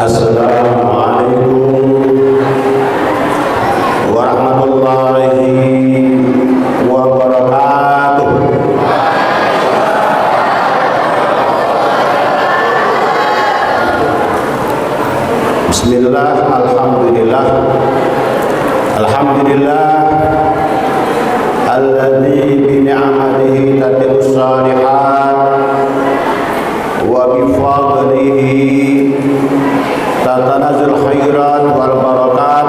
Assalamualaikum warahmatullahi wabarakatuh. Bismillah, alhamdulillah, alhamdulillah alladzi bi ni'matihi tatimmu shalihat wa bi fadlihi tatanazzalu khairat wal barakat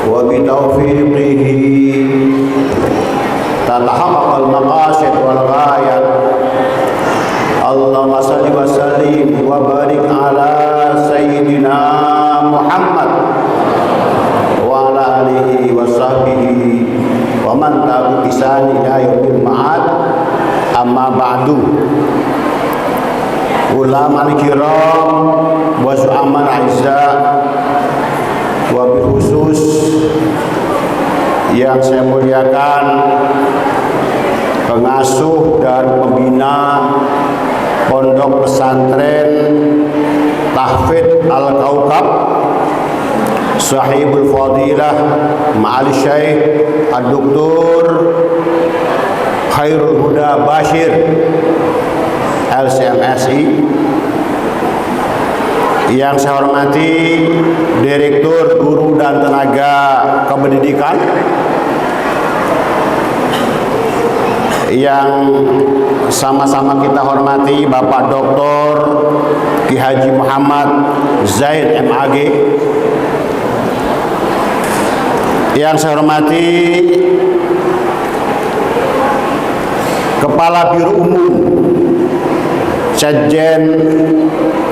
wa bi taufiqihi tatahaqqaqul maqasid wal ghayat. Allahumma shalli wa sallim wa barik ala sayyidina Muhammad wa ala alihi wa sahbihi wa man tabi'a bi ihsan ila yaumil ma'ad. Amma ba'du. Ulama al-kiram wa zu'aman a'izzah, wa bil khusus yang saya muliakan pengasuh dan pembina Pondok Pesantren Tahfidz Al-Kaukab, Sahibul Fadilah Ma'ali Syekh Ad-Doktor Khairul Huda Bashir LCMSI, yang saya hormati Direktur Guru dan Tenaga Kependidikan, yang sama-sama kita hormati Bapak Dr. Ki Haji Muhammad Zaid MAG, yang saya hormati Kepala Biro Umum Sekjen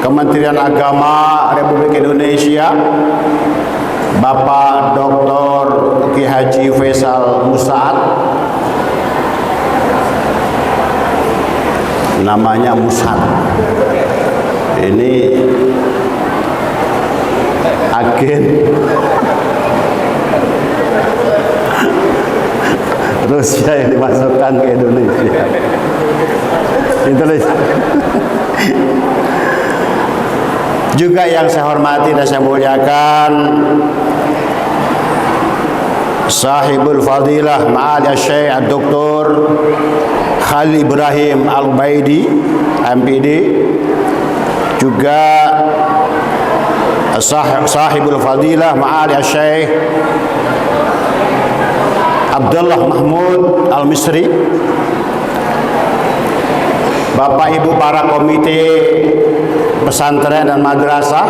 Kementerian Agama Republik Indonesia Bapak Dr. Ki Haji Faisal Musaad, namanya Musad, ini agen Rusia yang dimasukkan ke Indonesia. Juga yang saya hormati dan saya muliakan Sahibul Fadilah Ma'ali Syekh Ad-Doktor Khalil Ibrahim Al-Baidi MPD, juga Sahibul Fadilah Ma'ali Syekh Abdullah Mahmud Al-Misri, Bapak Ibu para komite pesantren dan madrasah,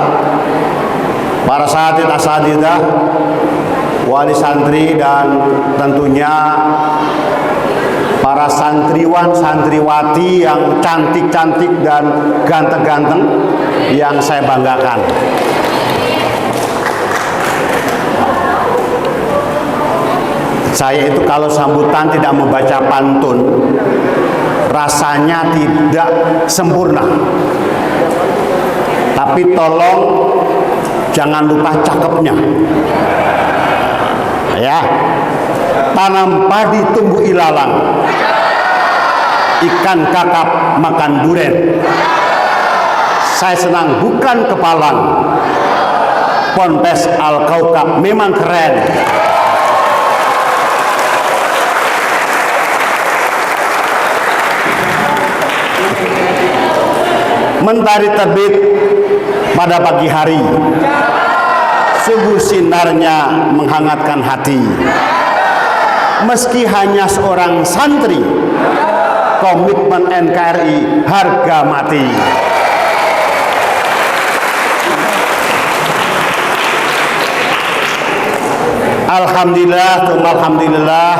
para asatidz asatidzah, wali santri, dan tentunya para santriwan santriwati yang cantik-cantik dan ganteng-ganteng yang saya banggakan. Saya itu kalau sambutan tidak membaca pantun, rasanya tidak sempurna. Tapi tolong jangan lupa cakepnya. Ya. Tanam padi tumbuh ilalang, ikan kakap makan duren. Saya senang bukan kepalang, Ponpes Al-Kaukab memang keren. Mentari terbit pada pagi hari, sungguh sinarnya menghangatkan hati. Meski hanya seorang santri, komitmen NKRI harga mati. Alhamdulillah,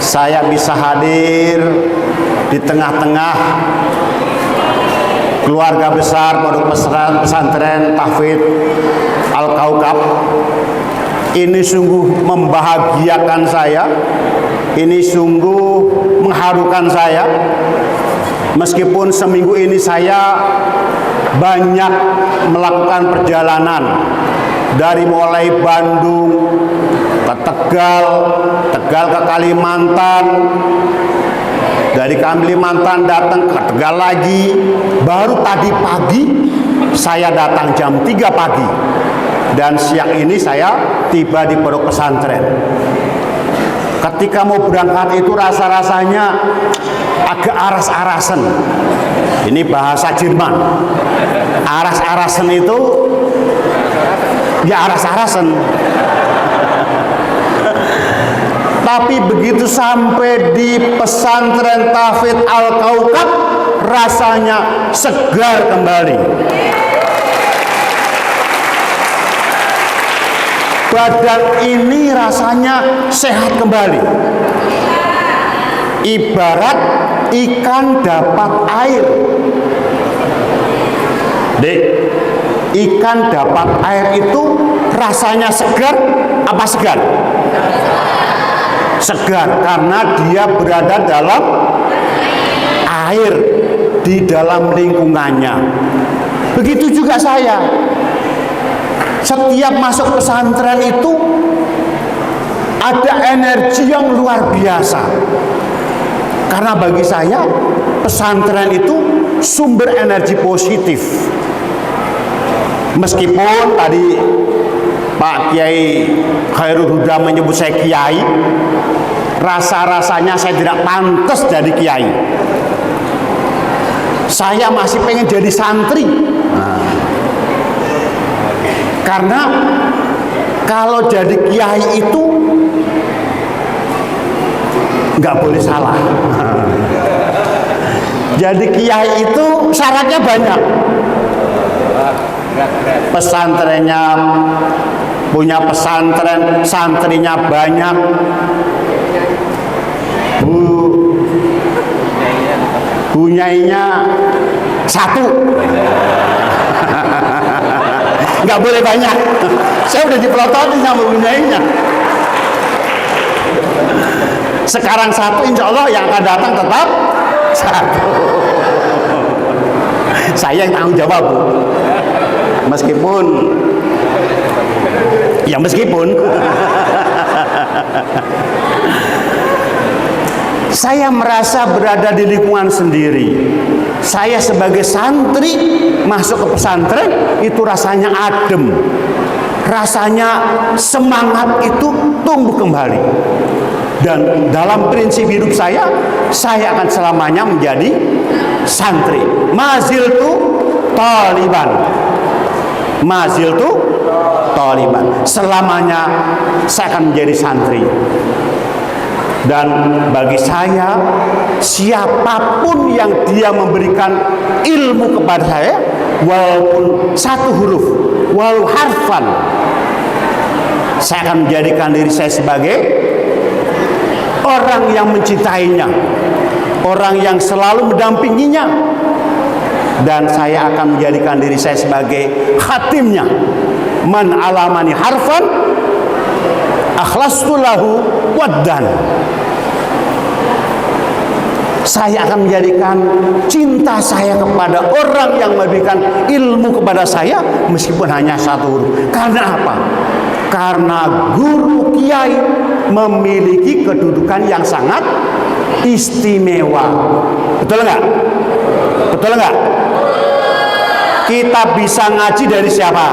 saya bisa hadir di tengah-tengah keluarga besar Pondok Pesantren Tahfidz Al-Kaukab. Ini sungguh membahagiakan saya, ini sungguh mengharukan saya. Meskipun seminggu ini saya banyak melakukan perjalanan, dari mulai Bandung ke Tegal, Tegal ke Kalimantan, dari Kalimantan datang ke Tegal lagi, baru tadi pagi saya datang jam 3 pagi dan siang ini saya tiba di pondok pesantren. Ketika mau berangkat itu rasa-rasanya agak aras-arasen. Ini bahasa Jerman. Aras-arasen itu ya aras-arasen. Tapi begitu sampai di pesantren Tahfidz Al-Kaukab, rasanya segar kembali. Badan ini rasanya sehat kembali. Ibarat ikan dapat air. Dek, ikan dapat air itu rasanya segar apa segar? Segar karena dia berada dalam air, di dalam lingkungannya. Begitu juga saya. Setiap masuk pesantren itu ada energi yang luar biasa. Karena bagi saya pesantren itu sumber energi positif. Meskipun tadi Pak Kiai Khairul Huda menyebut saya kiai, rasa-rasanya saya tidak pantas jadi kiai. Saya masih pengen jadi santri. Karena kalau jadi kiai itu nggak boleh salah. Jadi kiai itu syaratnya banyak. Pesantrennya punya pesantren, santrinya banyak. Bunyainya satu. Nggak boleh banyak. Saya udah dipelototin sama bunyainya. Sekarang satu, insya Allah yang akan datang tetap satu. Saya yang tanggung jawab, Bu. Meskipun saya merasa berada di lingkungan sendiri. Saya sebagai santri masuk ke pesantren itu rasanya adem, rasanya semangat itu tumbuh kembali. Dan dalam prinsip hidup saya akan selamanya menjadi santri. Maziltu taliban. Maziltu taliban. Selamanya saya akan menjadi santri. Dan bagi saya, siapapun yang dia memberikan ilmu kepada saya, walaupun satu huruf, walau harfan, saya akan menjadikan diri saya sebagai orang yang mencintainya, orang yang selalu mendampinginya, dan saya akan menjadikan diri saya sebagai khatimnya. Man alamani harfan akhlastu lahu waddan. Saya akan menjadikan cinta saya kepada orang yang memberikan ilmu kepada saya meskipun hanya satu huruf. Karena apa? Karena guru kiai memiliki kedudukan yang sangat istimewa. Betul nggak? Betul nggak? Kita bisa ngaji dari siapa?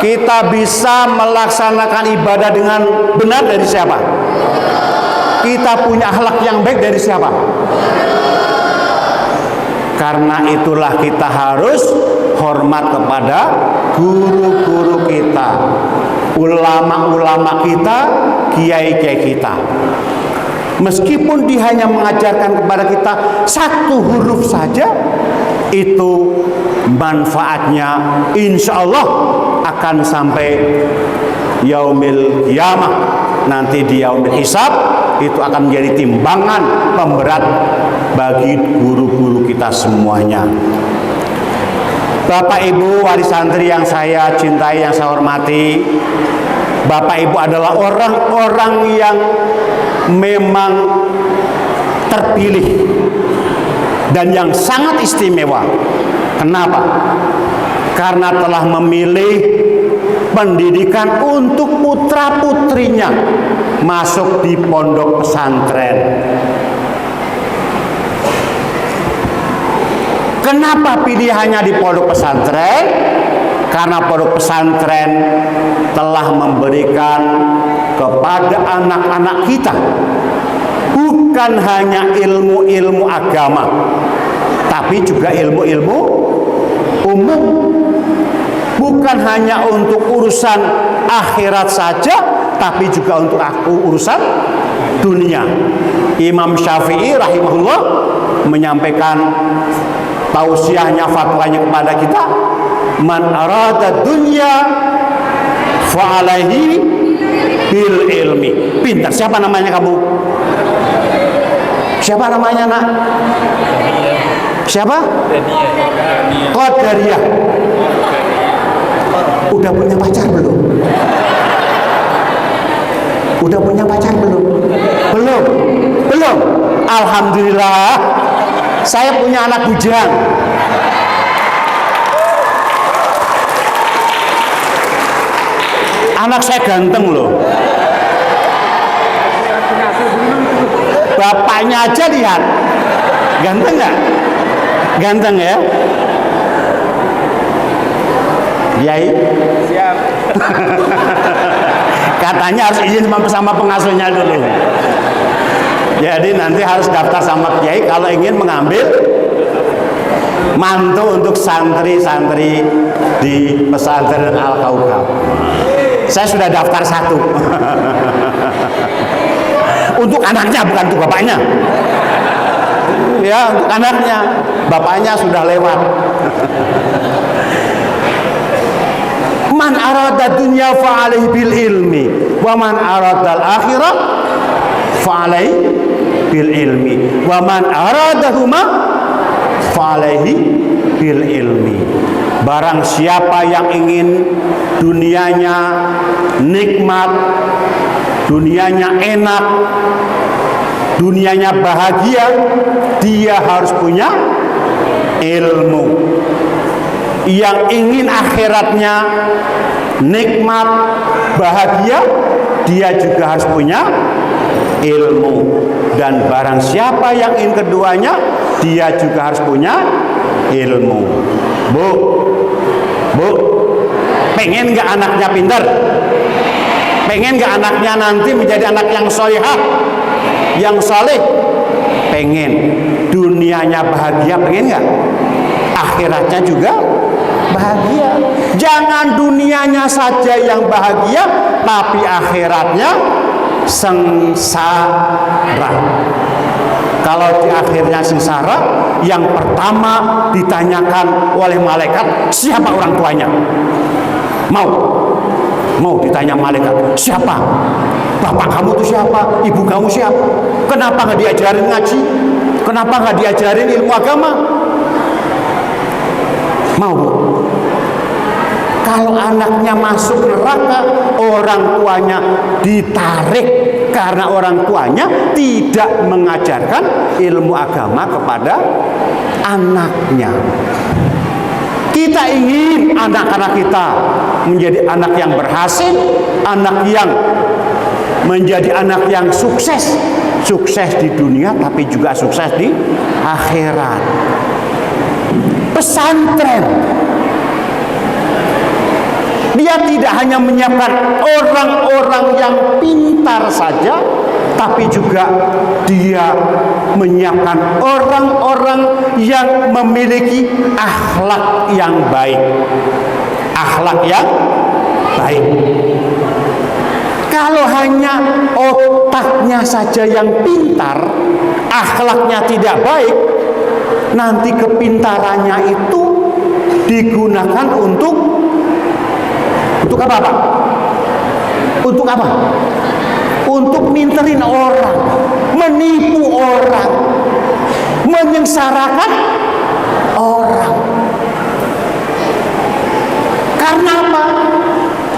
Kita bisa melaksanakan ibadah dengan benar dari siapa? Kita punya akhlak yang baik dari siapa? Karena itulah kita harus hormat kepada guru-guru kita, ulama-ulama kita, kiai-kiai kita. Meskipun dia hanya mengajarkan kepada kita satu huruf saja, itu manfaatnya insya Allah akan sampai yaumil qiyamah. Nanti di yaumil hisab itu akan menjadi timbangan pemberat bagi guru-guru kita semuanya. Bapak Ibu wali santri yang saya cintai, yang saya hormati, Bapak Ibu adalah orang-orang yang memang terpilih dan yang sangat istimewa. Kenapa? Karena telah memilih pendidikan untuk putra-putrinya masuk di pondok pesantren. Kenapa pilihannya di pondok pesantren? Karena pondok pesantren telah memberikan kepada anak-anak kita bukan hanya ilmu-ilmu agama, tapi juga ilmu-ilmu umum. Bukan hanya untuk urusan akhirat saja, tapi juga untuk urusan dunia. Imam Syafi'i rahimahullah menyampaikan tausiahnya, fatwanya kepada kita, man arada dunya fa alaihi bil ilmi. Pintar. Siapa namanya kamu? Siapa namanya, nak? Siapa? Qadariyah. Udah punya pacar belum? Udah punya pacar belum? Belum. Belum. Alhamdulillah. Saya punya anak bujang. Anak saya ganteng loh. Bapaknya aja lihat. Ganteng nggak? Ganteng ya? Yai? Siap. Katanya harus izin sama pengasuhnya dulu. Jadi nanti harus daftar sama Kiai kalau ingin mengambil mantu untuk santri-santri di pesantren Al-Kaukab. Saya sudah daftar 1. Untuk anaknya, bukan untuk bapaknya. Ya, untuk anaknya. Bapaknya sudah lewat. Man arada dunya fa alaihi bil ilmi wa man arada al akhirah fa alaihi bil ilmi wa man aradahuma fa alaihi bil ilmi. Barang siapa yang ingin dunianya nikmat, dunianya enak, dunianya bahagia, dia harus punya ilmu. Yang ingin akhiratnya nikmat, bahagia, dia juga harus punya ilmu. Dan barang siapa yang ingin keduanya, dia juga harus punya ilmu. Bu, pengen gak anaknya pintar? Pengen gak anaknya nanti menjadi anak yang solihah, yang soleh? Pengen. Dunianya bahagia, pengen gak? Akhiratnya juga bahagia. Jangan dunianya saja yang bahagia, tapi akhiratnya sengsara. Kalau di akhirnya sengsara, yang pertama ditanyakan oleh malaikat, siapa orang tuanya? Mau ditanya malaikat, siapa? Bapak kamu itu siapa? Ibu kamu siapa? Kenapa nggak diajarin ngaji? Kenapa nggak diajarin ilmu agama? Mau, Bu? Kalau anaknya masuk neraka, orang tuanya ditarik karena orang tuanya tidak mengajarkan ilmu agama kepada anaknya. Kita ingin anak-anak kita menjadi anak yang berhasil, anak yang menjadi anak yang sukses, sukses di dunia tapi juga sukses di akhirat. Pesantren, dia tidak hanya menyiapkan orang-orang yang pintar saja, tapi juga dia menyiapkan orang-orang yang memiliki akhlak yang baik. Akhlak yang baik. Kalau hanya otaknya saja yang pintar, akhlaknya tidak baik, nanti kepintarannya itu digunakan untuk apa, Pak? Untuk apa? Untuk minterin orang, menipu orang, menyengsarakan orang. Karena apa?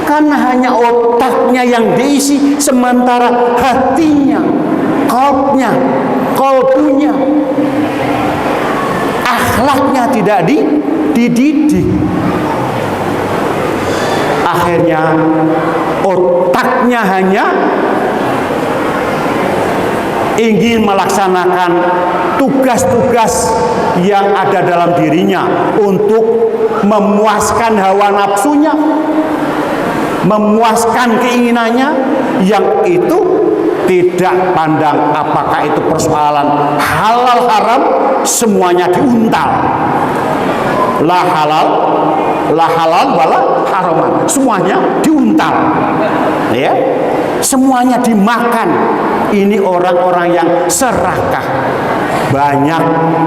Karena hanya otaknya yang diisi, sementara hatinya, kalbunya, akhlaknya tidak dididik. Akhirnya otaknya hanya ingin melaksanakan tugas-tugas yang ada dalam dirinya untuk memuaskan hawa nafsunya, memuaskan keinginannya, yang itu tidak pandang apakah itu persoalan halal haram, semuanya diuntal. La halal wala haraman, semuanya diuntal, ya, semuanya dimakan. Ini orang-orang yang serakah. Banyak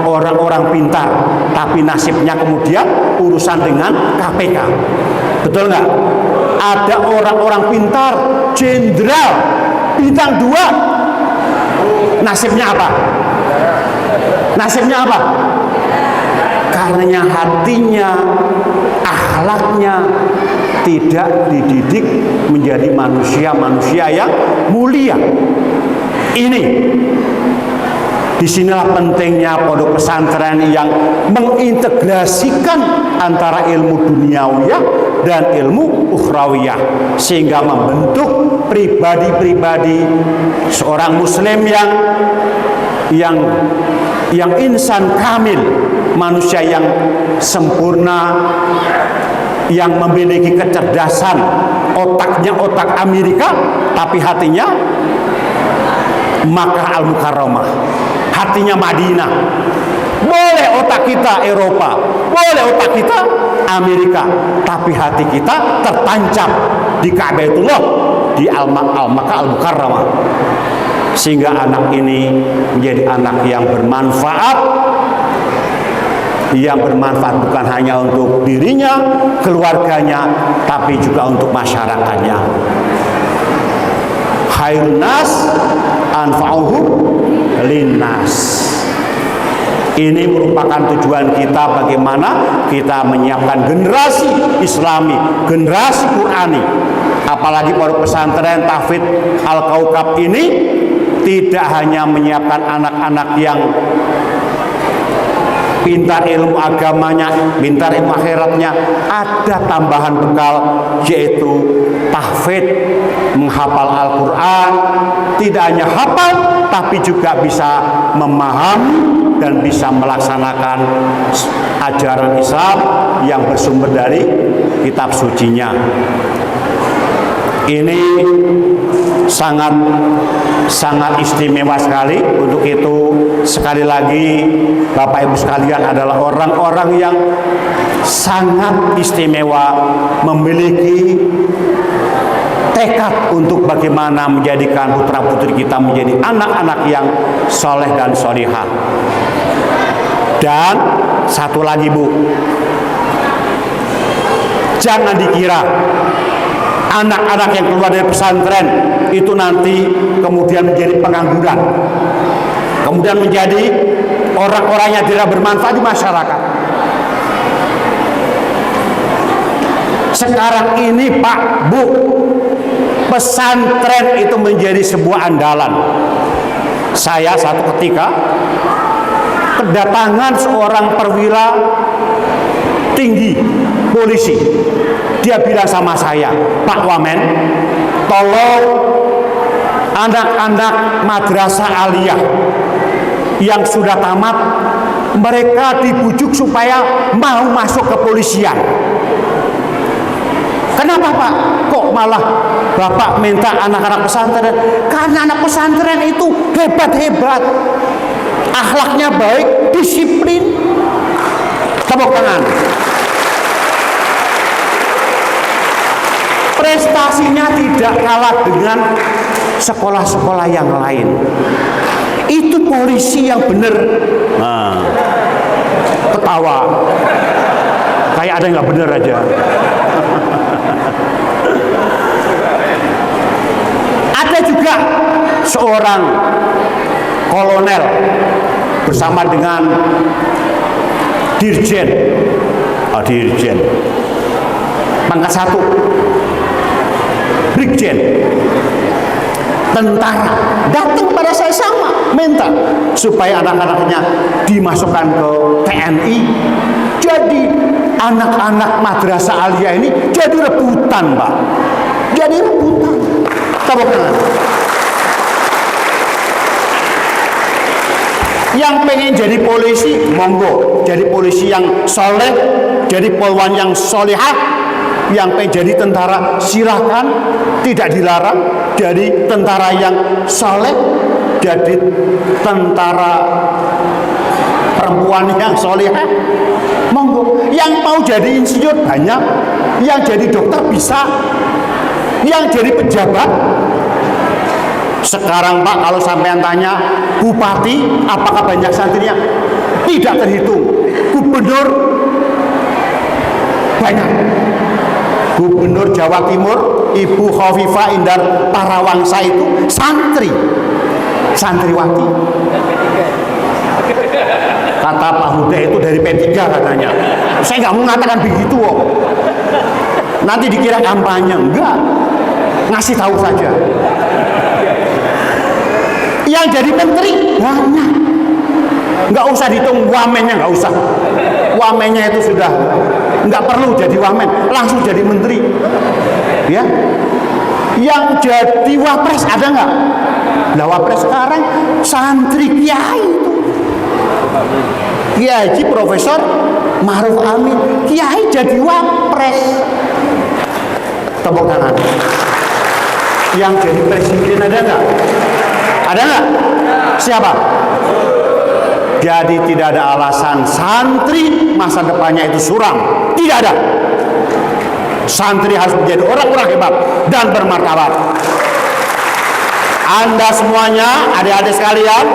orang-orang pintar, tapi nasibnya kemudian urusan dengan KPK. Betul nggak? Ada orang-orang pintar, jenderal bintang 2, nasibnya apa? Nasibnya apa? Karenanya hatinya, akhlaknya tidak dididik menjadi manusia-manusia yang mulia. Ini disinilah pentingnya pondok pesantren yang mengintegrasikan antara ilmu duniawiyah dan ilmu ukhrawiyah, sehingga membentuk pribadi-pribadi seorang muslim yang insan kamil, manusia yang sempurna, yang memiliki kecerdasan, otaknya otak Amerika, tapi hatinya Makkah Al-Mukarramah, hatinya Madinah. Boleh otak kita Eropa, boleh otak kita Amerika, tapi hati kita tertancap di Ka'batullah, di Makkah Al-Mukarramah. Sehingga anak ini menjadi anak yang bermanfaat, bukan hanya untuk dirinya, keluarganya, tapi juga untuk masyarakatnya. Khairun nas anfa'uhum linnas. Ini merupakan tujuan kita, bagaimana kita menyiapkan generasi Islami, generasi Qurani. Apalagi pondok pesantren Tahfidz Al-Kaukab ini tidak hanya menyiapkan anak-anak yang pintar ilmu agamanya, pintar ilmu akhiratnya, ada tambahan bekal, yaitu tahfidz, menghafal Al-Quran. Tidak hanya hafal, tapi juga bisa memahami dan bisa melaksanakan ajaran Islam yang bersumber dari kitab sucinya. Ini sangat istimewa sekali. Untuk itu, sekali lagi, Bapak Ibu sekalian, adalah orang-orang yang sangat istimewa, memiliki tekad untuk bagaimana menjadikan putra-putri kita menjadi anak-anak yang soleh dan solihah. Dan satu lagi, Bu, jangan dikira anak-anak yang keluar dari pesantren itu nanti kemudian menjadi pengangguran, kemudian menjadi orang-orang yang tidak bermanfaat di masyarakat. Sekarang ini, Pak, Bu, pesantren itu menjadi sebuah andalan. Saya satu ketika kedatangan seorang perwira tinggi polisi. Dia bilang sama saya, Pak Wamen, tolong anak-anak madrasah aliyah yang sudah tamat, mereka dibujuk supaya mau masuk kepolisian. Kenapa, Pak? Kok malah Bapak minta anak-anak pesantren? Karena anak pesantren itu hebat-hebat, akhlaknya baik, disiplin. Tepuk tangan. Prestasinya tidak kalah dengan sekolah-sekolah yang lain. Itu polisi yang benar. Nah, ketawa kayak ada yang nggak benar aja. Ada juga seorang kolonel bersama dengan dirjen, pangkat 1, brigjen, tentara, datang pada saya sama, minta supaya anak-anaknya dimasukkan ke TNI. Jadi anak-anak madrasah aliyah ini jadi rebutan, Pak. Jadi rebutan. Tepuk tangan. Yang pengen jadi polisi, monggo. Jadi polisi yang soleh, jadi polwan yang solehah. Yang pengen jadi tentara, silahkan, tidak dilarang. Jadi tentara yang soleh, jadi tentara perempuan yang solehah, monggo. Yang mau jadi insinyur banyak, yang jadi dokter bisa, yang jadi pejabat. Sekarang Pak, kalau sampean tanya bupati apakah banyak santrinya, tidak terhitung. Gubernur banyak. Gubernur Jawa Timur Ibu Khofifah Indar Parawangsa itu santriwati. Kata Pak Huda itu dari P3 katanya. Saya nggak mau mengatakan begitu kok. Nanti dikira kampanye, enggak. Ngasih tahu saja. Yang jadi menteri banyak. Nggak usah dihitung wamennya, nggak usah. Wamennya itu sudah nggak perlu jadi wamen, langsung jadi menteri. Ya. Yang jadi wapres ada nggak? Nah, wapres sekarang santri kiai itu. Kiai Haji Profesor Ma'ruf Amin, kiai jadi wapres. Tepuk tangan. Yang jadi presiden ada nggak? Ada nggak? Siapa? Jadi tidak ada alasan santri masa depannya itu suram. Tidak ada. Santri harus menjadi orang-orang hebat dan bermartabat. Anda semuanya, adik-adik sekalian,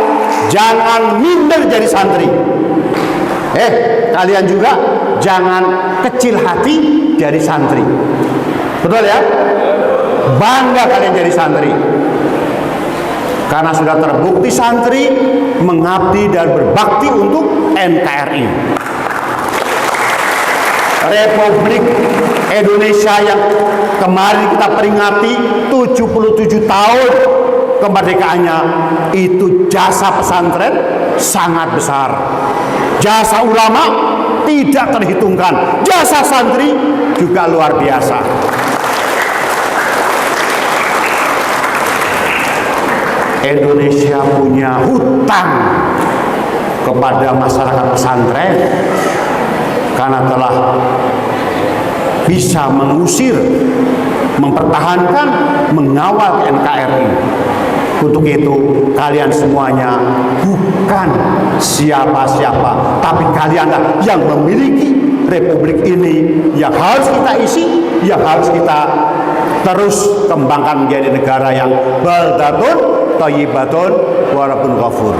jangan minder jadi santri. Kalian juga jangan kecil hati jadi santri. Betul ya? Bangga kalian jadi santri. Karena sudah terbukti santri mengabdi dan berbakti untuk NKRI. Republik Indonesia yang kemarin kita peringati 77 tahun kemerdekaannya, itu jasa pesantren sangat besar. Jasa ulama tidak terhitungkan. Jasa santri juga luar biasa. Indonesia punya hutang kepada masyarakat pesantren karena telah bisa mengusir, mempertahankan, mengawal NKRI. Untuk itu kalian semuanya bukan siapa-siapa, tapi kalianlah yang memiliki republik ini, yang harus kita isi, yang harus kita terus kembangkan menjadi negara yang baldatun thayyibatun wa rabbun ghafur.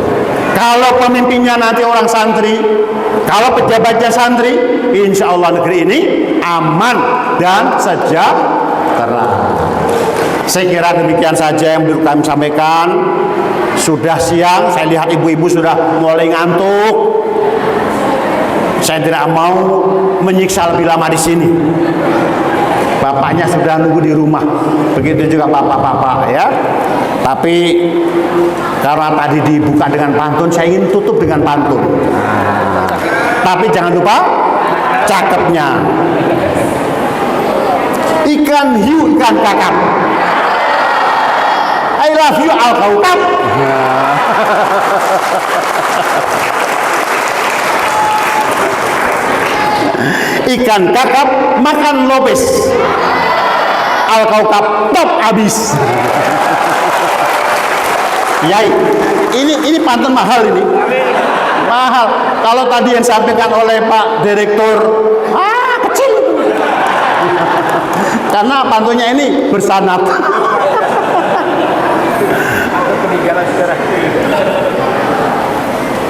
Kalau pemimpinnya nanti orang santri, kalau pejabatnya santri, insya Allah negeri ini aman dan sejahtera. Saya kira demikian saja yang perlu kami sampaikan. Sudah siang, saya lihat ibu-ibu sudah mulai ngantuk. Saya tidak mau menyiksa lebih lama di sini. Bapaknya sudah nunggu di rumah. Begitu juga bapak-bapak ya. Tapi karena tadi dibuka dengan pantun, saya ingin tutup dengan pantun. Tapi jangan lupa cakepnya. Ikan hiu, ikan kakap. I love you al-kaukab. Ikan kakap makan lopes, al-kaukab top abis. Yai, ini pantun mahal ini. Mahal. Kalau tadi yang disampaikan oleh Pak Direktur, kecil. Karena pantunnya ini bersanad.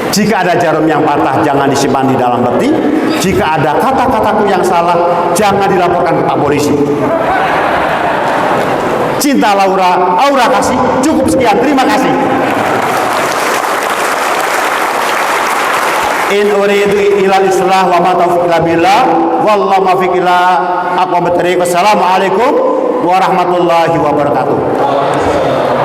Jika ada jarum yang patah, jangan disimpan di dalam peti. Jika ada kata-kataku yang salah, jangan dilaporkan ke Pak Polisi. Cinta Laura, Aura kasih. Cukup sekian, terima kasih. In uridu ilal islah wa ma taufiq illa billah wallahu muwaffiq ila aqwamit thariq. Wassalamualaikum warahmatullahi wabarakatuh.